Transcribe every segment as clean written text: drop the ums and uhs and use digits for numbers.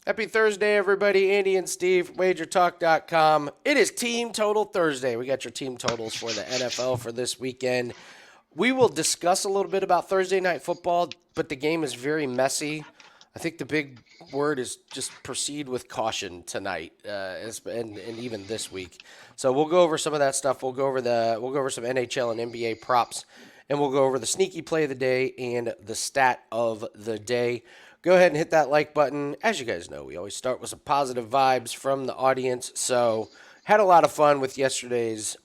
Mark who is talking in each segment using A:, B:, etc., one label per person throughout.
A: Happy Thursday, everybody. Andy and Steve, WagerTalk.com. It is Team Total Thursday. We got your team totals for the NFL for this weekend. We will discuss a little bit about Thursday Night Football, but the game is very messy. I think the big word is just proceed with caution tonight, and even this week. So we'll go over some of that stuff. We'll go over some NHL and NBA props, and we'll go over the sneaky play of the day and the stat of the day. Go ahead and hit that like button. As you guys know, we always start with some positive vibes from the audience. So had a lot of fun with yesterday's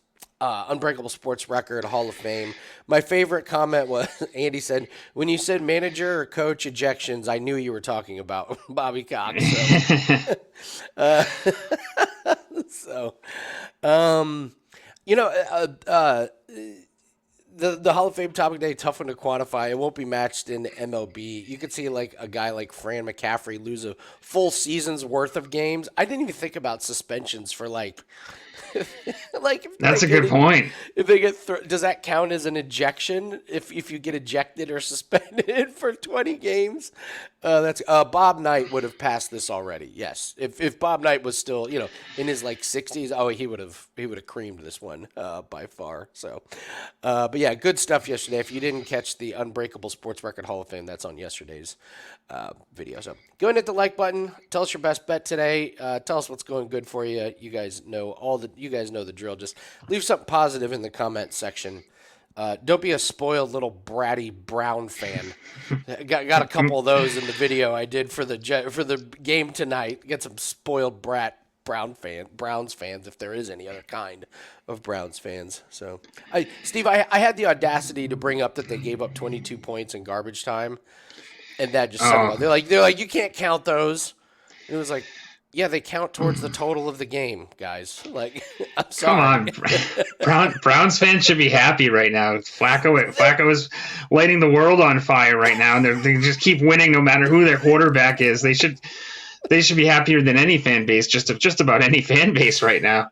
A: Unbreakable Sports Record Hall of Fame. My favorite comment was Andy said, when you said manager or coach ejections, I knew you were talking about Bobby Cox. So, so you know, the Hall of Fame topic day, tough one to quantify. It won't be matched in MLB. You could see like a guy like Fran McCaffrey lose a full season's worth of games. I didn't even think about suspensions for like like if
B: That's a good point.
A: If they get does that count as an ejection if you get ejected or suspended for 20 games? That's Bob Knight would have passed this already. Yes, if Bob Knight was still in his like 60s, he would have creamed this one by far. So, but yeah, good stuff yesterday. If you didn't catch the Unbreakable Sports Record Hall of Fame, that's on yesterday's video. So go and hit the like button. Tell us your best bet today. Tell us what's going good for you. You guys know the drill. Just leave something positive in the comment section. Don't be a spoiled little bratty Brown fan. Got a couple of those in the video I did for the game tonight. Get some spoiled brat Browns fans, if there is any other kind of Browns fans. So, Steve, I had the audacity to bring up that they gave up 22 points in garbage time, and that just they're like you can't count those. And it was like, yeah, they count towards the total of the game, guys. Like, I'm sorry.
B: Come on, Browns fans should be happy right now. Flacco is lighting the world on fire right now, and they just keep winning no matter who their quarterback is. They should be happier than any fan base, just about any fan base right now.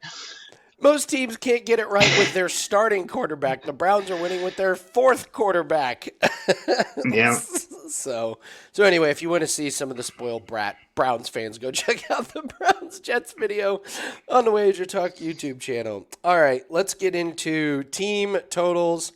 A: Most teams can't get it right with their starting quarterback. The Browns are winning with their fourth quarterback.
B: Yeah.
A: So anyway, if you want to see some of the spoiled brat Browns fans, go check out the Browns Jets video on the Wager Talk YouTube channel. All right, let's get into team totals.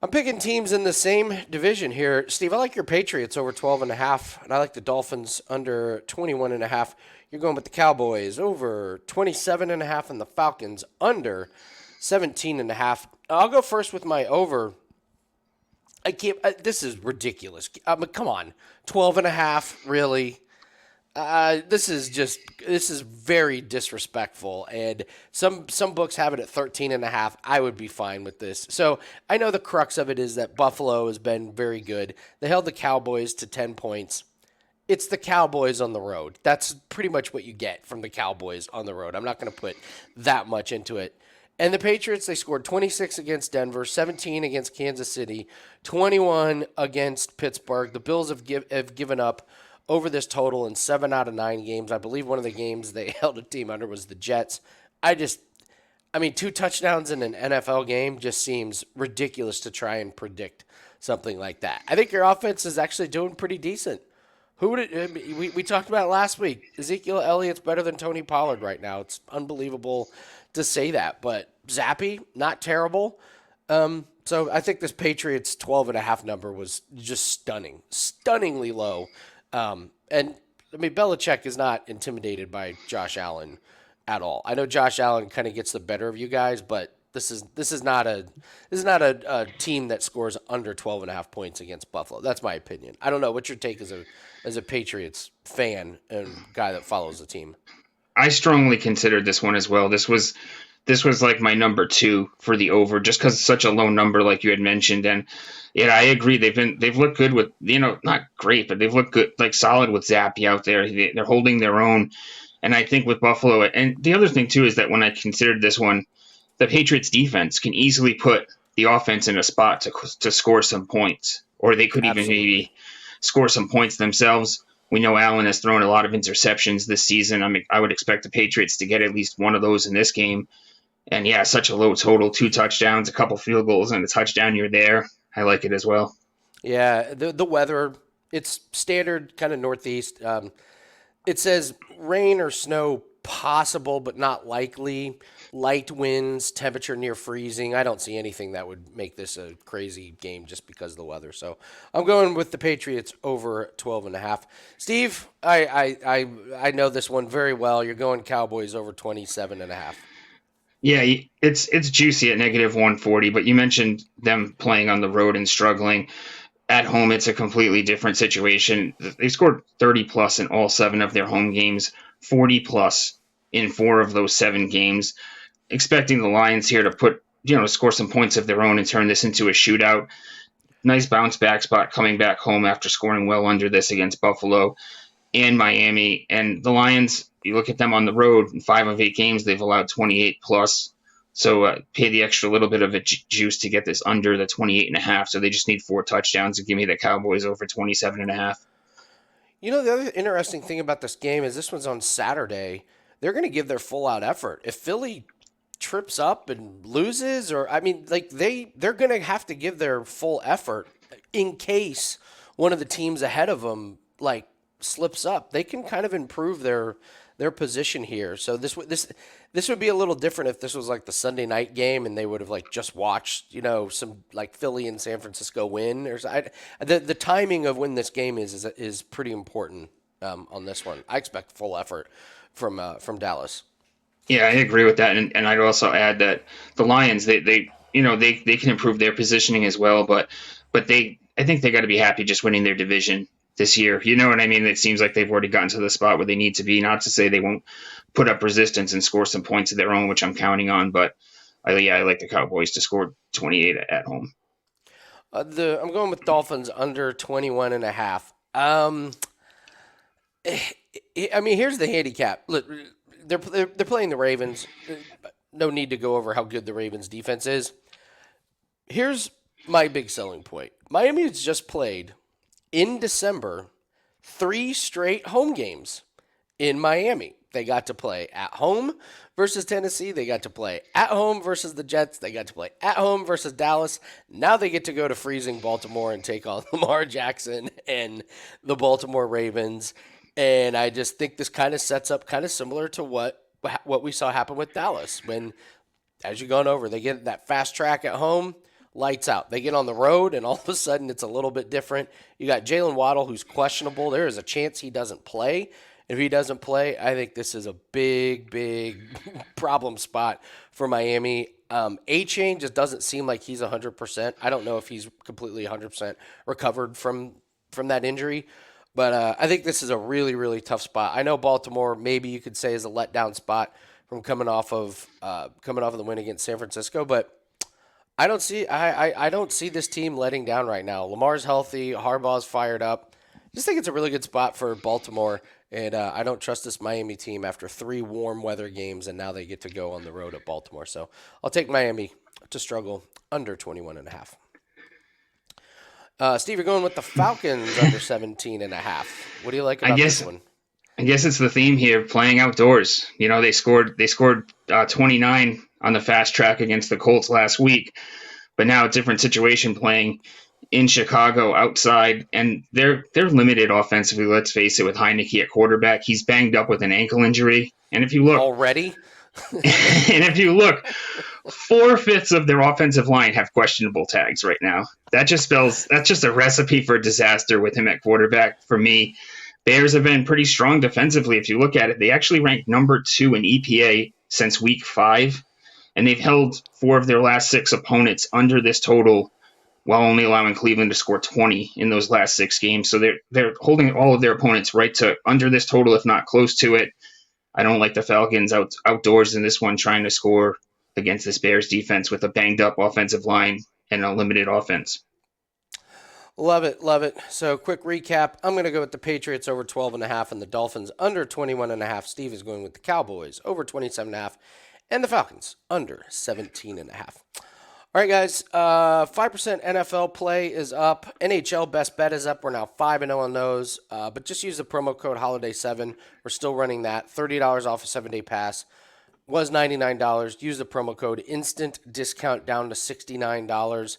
A: I'm picking teams in the same division here. Steve, I like your Patriots over 12.5, and I like the Dolphins under 21.5. You're going with the Cowboys over 27.5 and the Falcons under 17.5. I'll go first with my over. I can't. This is ridiculous. Come on, 12.5. Really? This is very disrespectful. And some books have it at 13.5. I would be fine with this. So I know the crux of it is that Buffalo has been very good. They held the Cowboys to 10 points. It's the Cowboys on the road. That's pretty much what you get from the Cowboys on the road. I'm not going to put that much into it. And the Patriots, they scored 26 against Denver, 17 against Kansas City, 21 against Pittsburgh. The Bills have given up over this total in 7 out of 9 games. I believe one of the games they held a team under was the Jets. 2 touchdowns in an NFL game just seems ridiculous to try and predict something like that. I think your offense is actually doing pretty decent. We talked about it last week. Ezekiel Elliott's better than Tony Pollard right now. It's unbelievable to say that, but Zappy, not terrible. So I think this Patriots 12.5 number was just stunningly low. Belichick is not intimidated by Josh Allen at all. I know Josh Allen kind of gets the better of you guys, but this is not a team that scores under 12.5 points against Buffalo. That's my opinion. I don't know what's your take as a Patriots fan and guy that follows the team.
B: I strongly considered this one as well. This was like my number 2 for the over, just because it's such a low number, like you had mentioned. And yeah, I agree. They've looked good with, not great, but they've looked good, like solid with Zappy out there. They're holding their own. And I think with Buffalo, and the other thing too is that when I considered this one, the Patriots defense can easily put the offense in a spot to score some points, or they could even maybe score some points themselves. We know Allen has thrown a lot of interceptions this season. I would expect the Patriots to get at least one of those in this game. And yeah, such a low total, 2 touchdowns, a couple field goals, and a touchdown. You're there. I like it as well.
A: Yeah, the weather, it's standard kind of northeast. It says rain or snow possible, but not likely. Light winds, temperature near freezing. I don't see anything that would make this a crazy game just because of the weather. So I'm going with the Patriots over 12 and a half. Steve, I know this one very well. You're going Cowboys over 27 and a half.
B: Yeah, it's juicy at negative 140, but you mentioned them playing on the road and struggling. At home, it's a completely different situation. They scored 30 plus in all seven of their home games, 40 plus in four of those seven games. Expecting the Lions here to score some points of their own and turn this into a shootout. Nice bounce back spot coming back home after scoring well under this against Buffalo and Miami. And the Lions, you look at them on the road, in 5 of 8 games, they've allowed 28 plus. So pay the extra little bit of a juice to get this under the 28.5. So they just need 4 touchdowns to give me the Cowboys over 27.5.
A: You know, the other interesting thing about this game is this one's on Saturday. They're going to give their full out effort. If Philly trips up and loses, or I mean, like they're going to have to give their full effort in case one of the teams ahead of them like slips up. They can kind of improve their position here. So this would be a little different if this was like the Sunday night game and they would have like just watched, some like Philly and San Francisco win. The timing of when this game is pretty important on this one. I expect full effort from Dallas.
B: Yeah, I agree with that, and I'd also add that the Lions they can improve their positioning as well, but I think they got to be happy just winning their division this year. You know what I mean? It seems like they've already gotten to the spot where they need to be. Not to say they won't put up resistance and score some points of their own, which I'm counting on, but I like the Cowboys to score 28 at home.
A: I'm going with Dolphins under 21 and a half. I mean, here's the handicap. Look, they're playing the Ravens. No need to go over how good the Ravens defense is. Here's my big selling point. Miami has just played in December 3 straight home games in Miami. They got to play at home versus Tennessee. They got to play at home versus the Jets. They got to play at home versus Dallas. Now they get to go to freezing Baltimore and take on Lamar Jackson and the Baltimore Ravens. And I just think this kind of sets up kind of similar to what we saw happen with Dallas when, as you're going over, they get that fast track at home, lights out. They get on the road, and all of a sudden it's a little bit different. You got Jalen Waddle, who's questionable. There is a chance he doesn't play. If he doesn't play, I think this is a big, big problem spot for Miami. A-Chain just doesn't seem like he's 100%. I don't know if he's completely 100% recovered from that injury. But I think this is a really, really tough spot. I know Baltimore, maybe you could say, is a letdown spot from coming off of the win against San Francisco. But I don't see this team letting down right now. Lamar's healthy, Harbaugh's fired up. Just think it's a really good spot for Baltimore, and I don't trust this Miami team after 3 warm weather games, and now they get to go on the road at Baltimore. So I'll take Miami to struggle under 21 and a half. Steve, you're going with the Falcons under 17 and a half. What do you like
B: I
A: about
B: guess
A: this one?
B: I guess it's the theme here, playing outdoors. They scored 29 on the fast track against the Colts last week, but now a different situation playing in Chicago outside, and they're limited offensively. Let's face it, with Heineke at quarterback, he's banged up with an ankle injury, and if you look,
A: Already?
B: and if you look, 4/5 of their offensive line have questionable tags right now. That's just a recipe for disaster with him at quarterback for me. Bears have been pretty strong defensively. If you look at it, they actually ranked number 2 in EPA since week 5, and they've held 4 of their last 6 opponents under this total while only allowing Cleveland to score 20 in those last 6 games. So they're holding all of their opponents right to under this total, if not close to it. I don't like the Falcons outdoors in this one trying to score against this Bears defense with a banged up offensive line and a limited offense.
A: Love it, love it. So, quick recap. I'm going to go with the Patriots over 12 and a half and the Dolphins under 21 and a half. Steve is going with the Cowboys over 27 and a half and the Falcons under 17 and a half. All right, guys. 5% NFL play is up. NHL best bet is up. We're now 5-0 on those. But just use the promo code HOLIDAY7. We're still running that. $30 off a 7-day pass. Was $99. Use the promo code instant discount down to $69.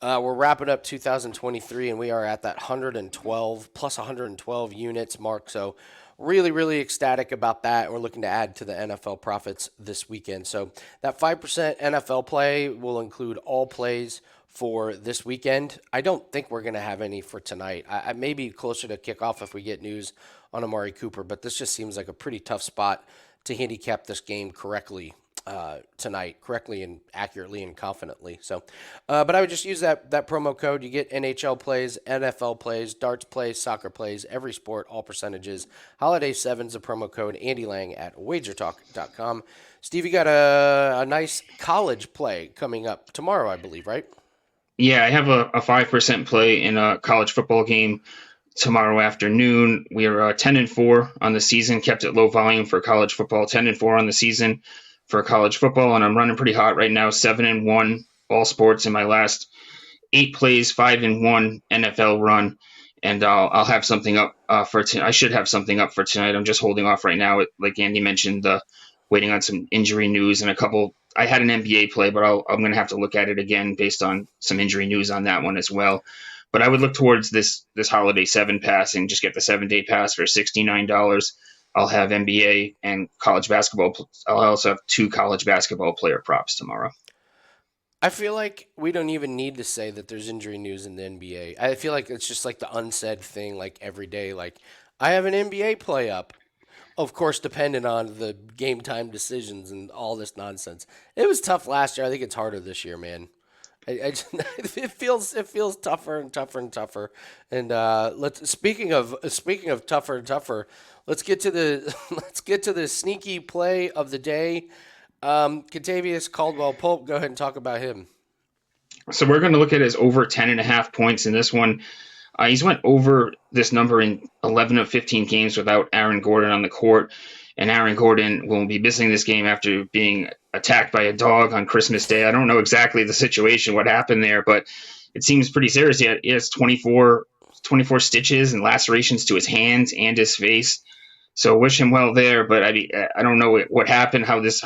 A: We're wrapping up 2023, and we are at that 112 plus 112 units mark. So, really, really ecstatic about that. We're looking to add to the NFL profits this weekend. So, that 5% NFL play will include all plays for this weekend. I don't think we're going to have any for tonight. I may be closer to kickoff if we get news on Amari Cooper, but this just seems like a pretty tough spot to handicap this game correctly tonight, correctly and accurately and confidently. So, but I would just use that promo code. You get NHL plays, NFL plays, darts plays, soccer plays, every sport, all percentages. Holiday Sevens, the promo code. Andy Lang at WagerTalk.com. Steve, you got a nice college play coming up tomorrow, I believe, right?
B: Yeah, I have a 5% play in a college football game tomorrow afternoon. We are 10-4 on the season, kept it low volume for college football. 10-4 on the season for college football, and I'm running pretty hot right now. 7-1 all sports in my last 8 plays. 5-1 NFL run, and I'll have something up for I should have something up for tonight. I'm just holding off right now. Like Andy mentioned, waiting on some injury news and a couple. I had an NBA play, but I'm going to have to look at it again based on some injury news on that one as well. But I would look towards this holiday 7 pass and just get the 7-day pass for $69. I'll have NBA and college basketball. I'll also have 2 college basketball player props tomorrow.
A: I feel like we don't even need to say that there's injury news in the NBA. I feel like it's just like the unsaid thing, like every day. Like, I have an NBA play up. Of course, dependent on the game time decisions and all this nonsense. It was tough last year. I think it's harder this year, man. I just, it feels tougher and tougher and tougher. And let's speaking of tougher and tougher, let's get to the let's get to the sneaky play of the day. Contavious Caldwell Pope. Go ahead and talk about him.
B: So we're going to look at his over 10.5 points in this one. He's went over this number in 11 of 15 games without Aaron Gordon on the court. And Aaron Gordon will be missing this game after being attacked by a dog on Christmas Day. I don't know exactly the situation, what happened there, but it seems pretty serious. He has 24 stitches and lacerations to his hands and his face. So wish him well there, but I don't know what happened, how this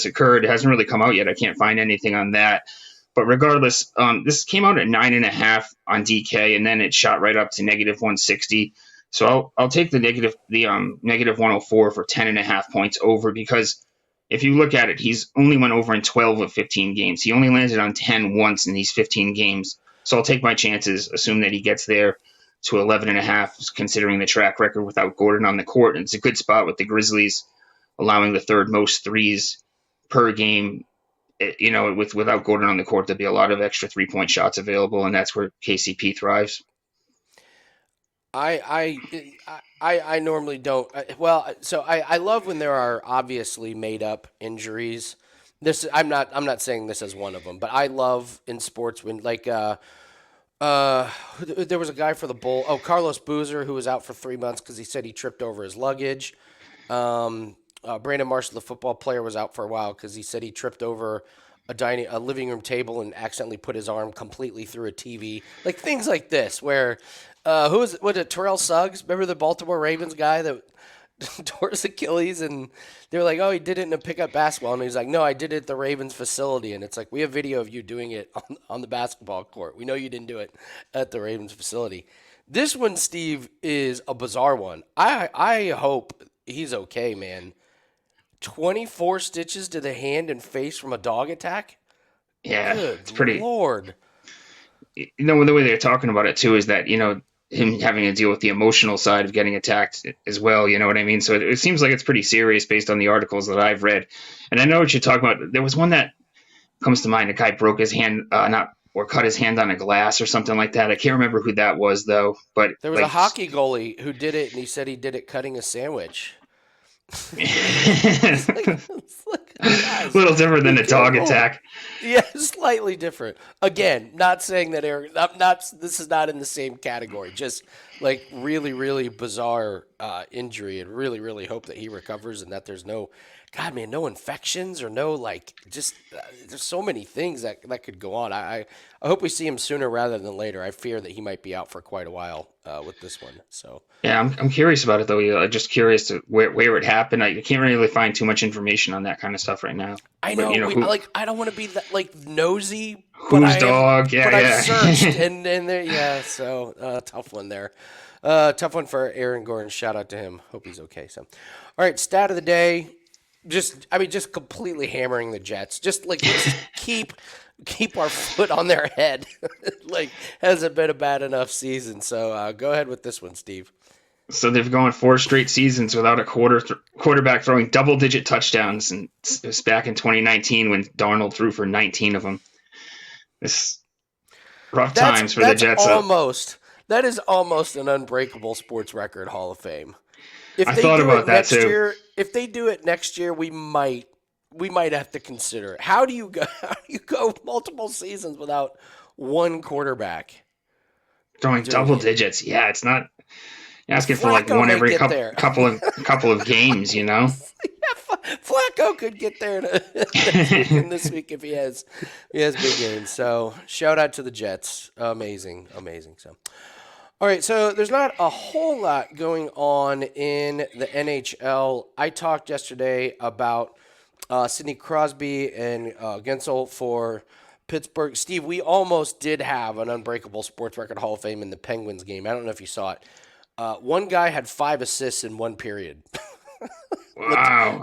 B: occurred. It hasn't really come out yet. I can't find anything on that. But regardless, this came out at 9.5 on DK, and then it shot right up to negative 160. So I'll take the negative 104 for 10.5 points over, because if you look at it, he's only went over in 12 of 15 games. He only landed on 10 once in these 15 games. So I'll take my chances, assume that he gets there to 11.5, considering the track record without Gordon on the court. And it's a good spot with the Grizzlies allowing the third most threes per game. Without Gordon on the court, there'll be a lot of extra 3-point shots available, and that's where KCP thrives.
A: I normally don't. I love when there are obviously made up injuries. I'm not saying this as one of them, but I love in sports when there was a guy for the Bull. Oh, Carlos Boozer, who was out for 3 months because he said he tripped over his luggage. Brandon Marshall, the football player, was out for a while because he said he tripped over a living room table and accidentally put his arm completely through a TV. Like things like this, where was it? Terrell Suggs? Remember the Baltimore Ravens guy that tore his Achilles, and they were like, "Oh, he did it in a pickup basketball," and he's like, "No, I did it at the Ravens facility." And it's like, we have video of you doing it on the basketball court. We know you didn't do it at the Ravens facility. This one, Steve, is a bizarre one. I hope he's okay, man. 24 stitches to the hand and face from a dog attack?
B: Yeah,
A: Good
B: it's pretty.
A: Lord.
B: The way they're talking about it too is that him having to deal with the emotional side of getting attacked as well. You know what I mean? So it seems like it's pretty serious based on the articles that I've read. And I know what you're talking about. There was one that comes to mind. A guy broke his hand, or cut his hand on a glass or something like that. I can't remember who that was though. But
A: there was a hockey goalie who did it, and he said he did it cutting a sandwich.
B: It's a little different than a dog attack.
A: Yeah, slightly different. Again, not saying that this is not in the same category. Just like really, really bizarre injury, and really, really hope that he recovers and that there's no infections or there's so many things that could go on. I hope we see him sooner rather than later. I fear that he might be out for quite a while with this one. So
B: yeah, I'm curious about it though. I'm just curious to where it happened. I can't really find too much information on that kind of stuff right now.
A: I know. I don't want to be that nosy, but
B: Whose
A: I have,
B: dog? Yeah,
A: but I've searched,
B: yeah.
A: and there, yeah. So tough one there. Tough one for Aaron Gordon. Shout out to him. Hope he's okay. So, all right, stat of the day. Just completely hammering the Jets. Let's just keep our foot on their head. Like, hasn't been a bad enough season. So go ahead with this one, Steve.
B: So they've gone 4 straight seasons without a quarterback throwing double-digit touchdowns, and it was back in 2019 when Darnold threw for 19 of them. It's rough
A: That's
B: times for the
A: that's
B: Jets.
A: almost that is almost an unbreakable sports record Hall of Fame. If
B: I
A: they
B: thought
A: do it
B: about that
A: next
B: too.
A: year, if they do it next year, we might have to consider it. How do you go? How do you go multiple seasons without one quarterback
B: Throwing
A: doing
B: double
A: it?
B: digits, yeah, it's not asking for like
A: Flacco
B: one
A: may
B: every
A: get there.
B: couple of games, you know.
A: Flacco could get there next week and this week if he has big games. So shout out to the Jets. Amazing, amazing. So. All right, so there's not a whole lot going on in the NHL. I talked yesterday about Sidney Crosby and Gensel for Pittsburgh. Steve, we almost did have an unbreakable sports record Hall of Fame in the Penguins game. I don't know if you saw it. One guy had 5 assists in one period.
B: Wow,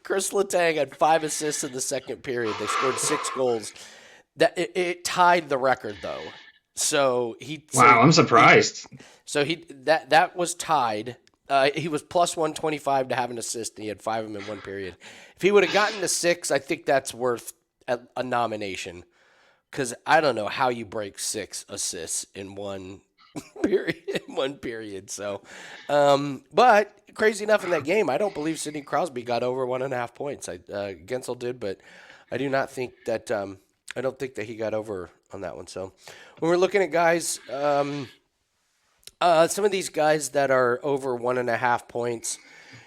A: Chris Letang had 5 assists in the second period. They scored 6 goals. It tied the record though. So he so
B: wow, I'm
A: he
B: surprised.
A: so that was tied. He was plus 125 to have an assist, and he had 5 of them in one period. If he would have gotten to 6, I think that's worth a nomination. Because I don't know how you break 6 assists in one period. In one period. So, but crazy enough in that game, I don't believe Sidney Crosby got over 1.5 points. Gensel did, but I do not think that. I don't think that he got over on that one. So, when we're looking at guys. Some of these guys that are over 1.5 points,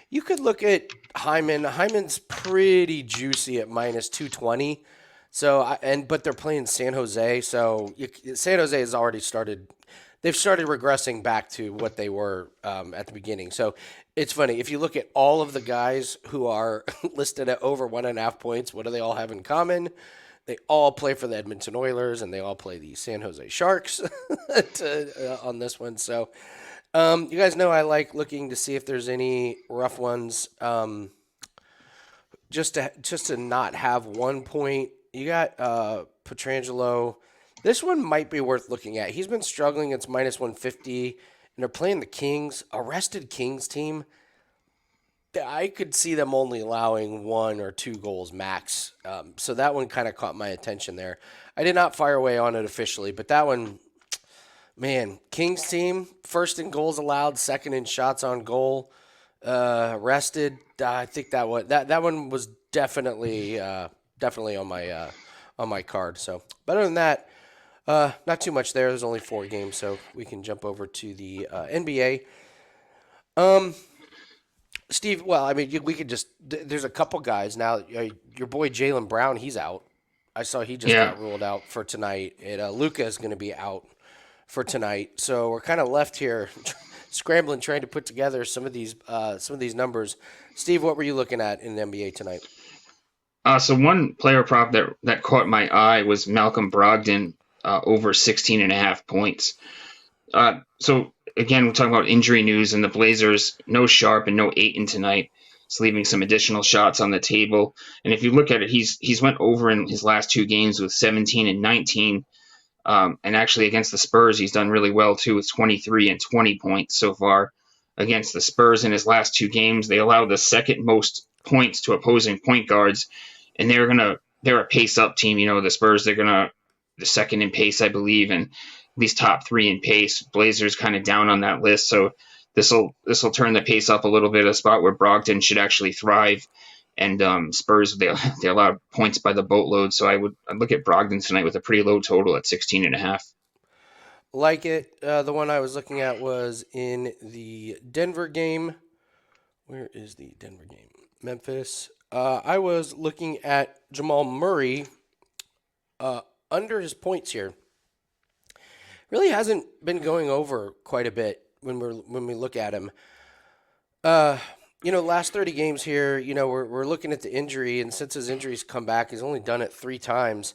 A: you could look at Hyman. Hyman's pretty juicy at minus 220. So but they're playing San Jose. So San Jose has already started. They've started regressing back to what they were at the beginning. So it's funny if you look at all of the guys who are listed at over 1.5 points. What do they all have in common? They all play for the Edmonton Oilers, and they all play the San Jose Sharks on this one. So, you guys know I like looking to see if there's any rough ones, just to not have 1 point. You got Petrangelo. This one might be worth looking at. He's been struggling. It's minus 150, and they're playing the Kings, a rested Kings team. I could see them only allowing 1 or 2 goals max. So that one kind of caught my attention there. I did not fire away on it officially, but that one, man, Kings team, first in goals allowed, second in shots on goal, rested. I think that one was definitely on my card. So, but other than that, not too much there. There's only 4 games, so we can jump over to the NBA. Steve, well, I mean, we could just. There's a couple guys now. Your boy Jaylen Brown, he's out. I saw he just
B: Yeah.
A: got ruled out for tonight. And Luca is going to be out for tonight. So we're kind of left here scrambling, trying to put together some of these numbers. Steve, what were you looking at in the NBA tonight?
B: So one player prop that caught my eye was Malcolm Brogdon over 16 and a half points. So again, we're talking about injury news, and the Blazers, no Sharp and no Aiton tonight. It's leaving some additional shots on the table. And if you look at it, he's went over in his last 2 games with 17 and 19. And actually against the Spurs, he's done really well too with 23 and 20 points so far against the Spurs in his last 2 games. They allow the second most points to opposing point guards, and they're a pace up team. You know, the Spurs, the second in pace, I believe, and these top 3 in pace. Blazers kind of down on that list, so this will turn the pace up a little bit, a spot where Brogdon should actually thrive. And Spurs, they allow points by the boatload, so I'd look at Brogdon tonight with a pretty low total at 16 and a half.
A: Like it. The one I was looking at was in the Denver game. Where is the Denver game? Memphis. I was looking at Jamal Murray under his points here. Really hasn't been going over quite a bit when we look at him. Uh, last 30 games here, we're looking at the injury, and since his injuries come back, he's only done it 3 times.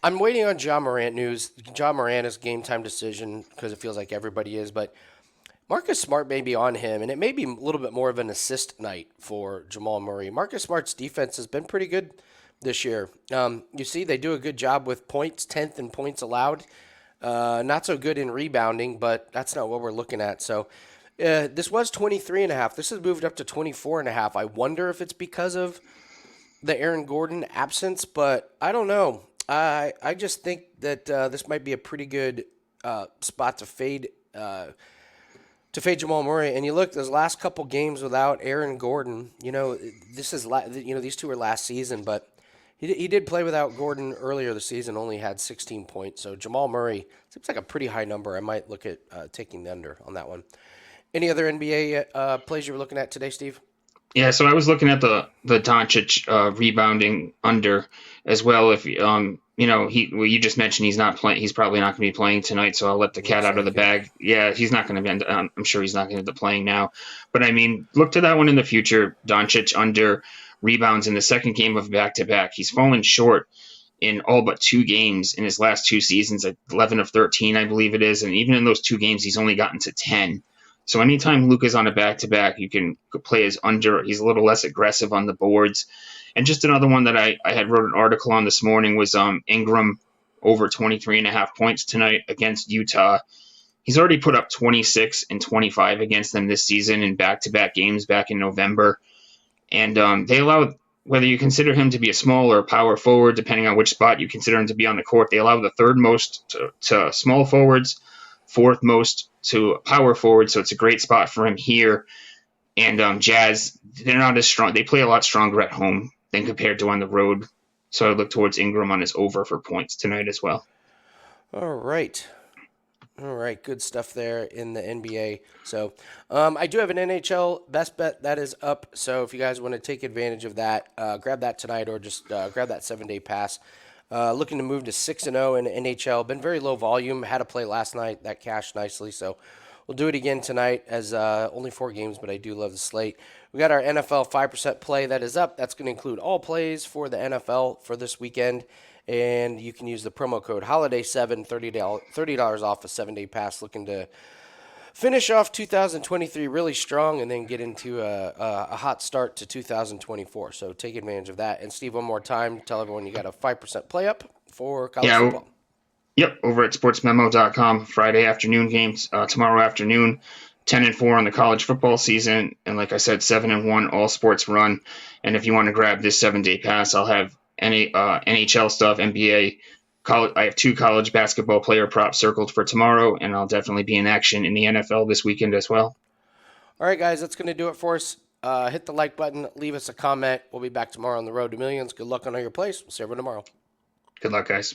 A: I'm waiting on John Morant news. John Morant is game time decision because it feels like everybody is, but Marcus Smart may be on him, and it may be a little bit more of an assist night for Jamal Murray. Marcus Smart's defense has been pretty good this year. You see, they do a good job with points, 10th in points allowed. Not so good in rebounding, but that's not what we're looking at. So this was 23 and a half. This has moved up to 24 and a half. I wonder if it's because of the Aaron Gordon absence, but I don't know. I just think that this might be a pretty good spot to fade Jamal Murray. And you look those last couple games without Aaron Gordon. These two were last season, but he did play without Gordon earlier this season. Only had 16 points. So Jamal Murray seems like a pretty high number. I might look at taking the under on that one. Any other NBA plays you were looking at today, Steve?
B: Yeah, so I was looking at the Doncic rebounding under as well. If you just mentioned he's not playing, he's probably not going to be playing tonight. So I'll let the cat
A: Looks
B: out of
A: like
B: the
A: it.
B: bag. Yeah, he's not going to be. I'm sure he's not going to be playing now. But I mean, look to that one in the future. Doncic under rebounds in the second game of back to back. He's fallen short in all but two games in his last two seasons, at 11 of 13, I believe it is. And even in those two games, he's only gotten to 10. So anytime Luke is on a back to back, you can play his under. He's a little less aggressive on the boards. And just another one that I had wrote an article on this morning was Ingram over 23 and a half points tonight against Utah. He's already put up 26 and 25 against them this season in back to back games back in November. And they allow, whether you consider him to be a small or a power forward, depending on which spot you consider him to be on the court, they allow the third most to small forwards, fourth most to power forward. So it's a great spot for him here. And Jazz, they're not as strong. They play a lot stronger at home than compared to on the road. So I look towards Ingram on his over for points tonight as well.
A: All right. All right, good stuff there in the NBA. So, I do have an NHL best bet that is up. So, if you guys want to take advantage of that, grab that tonight or just grab that 7 day pass. Looking to move to 6-0 in NHL. Been very low volume. Had a play last night that cashed nicely. So, we'll do it again tonight as only 4 games, but I do love the slate. We got our NFL 5% play that is up. That's going to include all plays for the NFL for this weekend. And you can use the promo code HOLIDAY7, $30 off a 7 day pass. Looking to finish off 2023 really strong and then get into a hot start to 2024. So take advantage of that. And Steve, one more time, tell everyone you got a 5% play up for college
B: Yeah,
A: football.
B: yep, over at sportsmemo.com, Friday afternoon games, tomorrow afternoon, 10-4 on the college football season. And like I said, 7-1 all sports run. And if you want to grab this 7 day pass, I'll have NHL stuff, NBA. College, I have 2 college basketball player props circled for tomorrow, and I'll definitely be in action in the NFL this weekend as well.
A: All right, guys, that's going to do it for us. Hit the like button, leave us a comment. We'll be back tomorrow on the road to millions. Good luck on all your plays. We'll see everyone tomorrow.
B: Good luck, guys.